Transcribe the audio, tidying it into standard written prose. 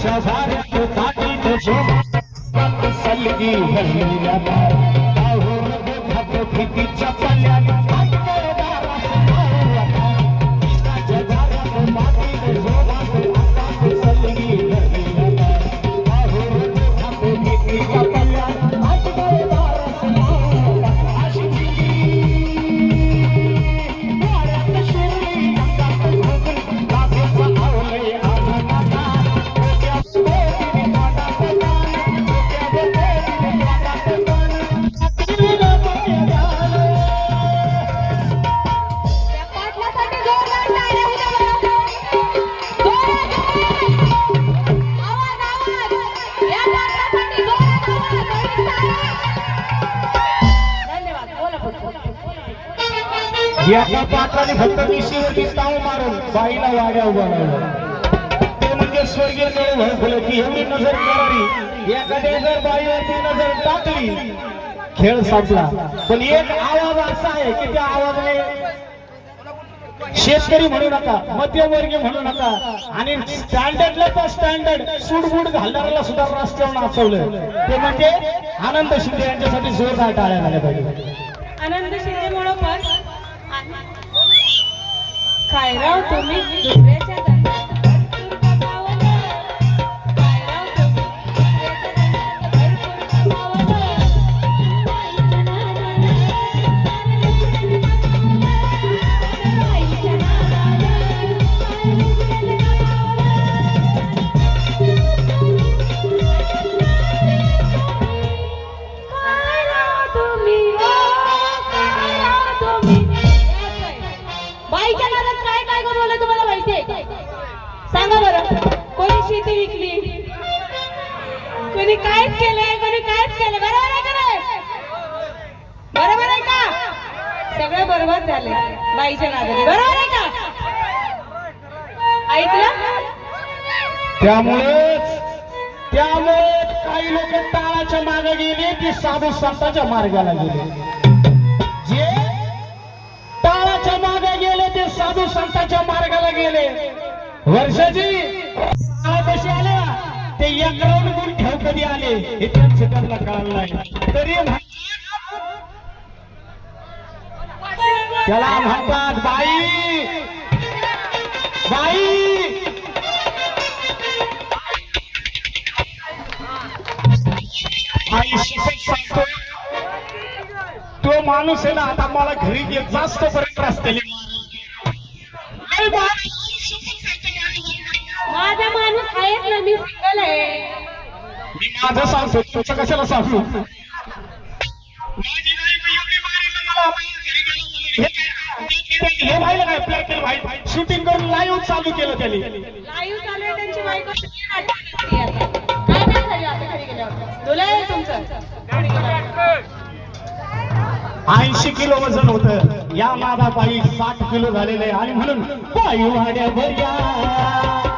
शेजाऱ्यात काठीत झोप सलगी हल्लीला पाहून दुखात भीतीच्या पल्ल्याने एका पात्राने फक्त मिशीवरती ताव मारून बाईला वाड्या उभारलं ते म्हणजे स्वर्गीय फुले की एवढी नजर करारी एखाद्या जर बाईवरती नजर टाकली खेळ संपला. पण एक आवाज असा आहे की त्या आवाजाने शेतकरी म्हणू नका, मध्यमवर्गीय म्हणू नका आणि स्टँडर्डला तर स्टँडर्ड सूडबूड घालणाऱ्याला सुद्धा रस्त्यावर नाचवलं ते म्हणजे आनंद शिंदे यांच्यासाठी जोरदार टाळ्या झाल्या पाहिजे. आनंद शिंदे मुळे पण काय राव तुम्ही दुसऱ्याच्या सांगा बरं, कोणी शेती विकली, कोणी कायच केलंय, कोणी कायच केलंय. बरोबर आहे का नाही? बरोबर आहे का? सगळं बरोबर झालंय बाईच्या नादाने. बरोबर आहे का? ऐकलं? त्यामुळेच काही लोक टाळाच्या मागे गेले की साधू संतांच्या मार्गाला गेले. जे टाळाच्या मागे गेले ते साधू संतांच्या मार्गाला गेले. वर्षाची कशी आल्या ते एकरावून गुण ठेव कधी आले हे त्यांना कळलं नाही. तरी त्याला म्हणतात बाई बाई. तो माणूस आहे ना आता मला घरी घेत जास्त पर्यंत रस्त्याने माझा माणूस आहेच ना, मी सिंगल आहे. मी माझं सांगतो, तुझं कशाला सांगतो? हे पाहिलं काय प्लॅकेल व्हाईट शूटिंग करून लाईव्ह चालू केलं त्याने. लाईव्ह चालू आहे त्यांची बायको. काय नाही झाली आता घरी गेल्यावर तुला तुमचं 80 किलो वजन होतं या मादा बाई 60 किलो झालेले आणि म्हणून बाई वाड्या भरल्या.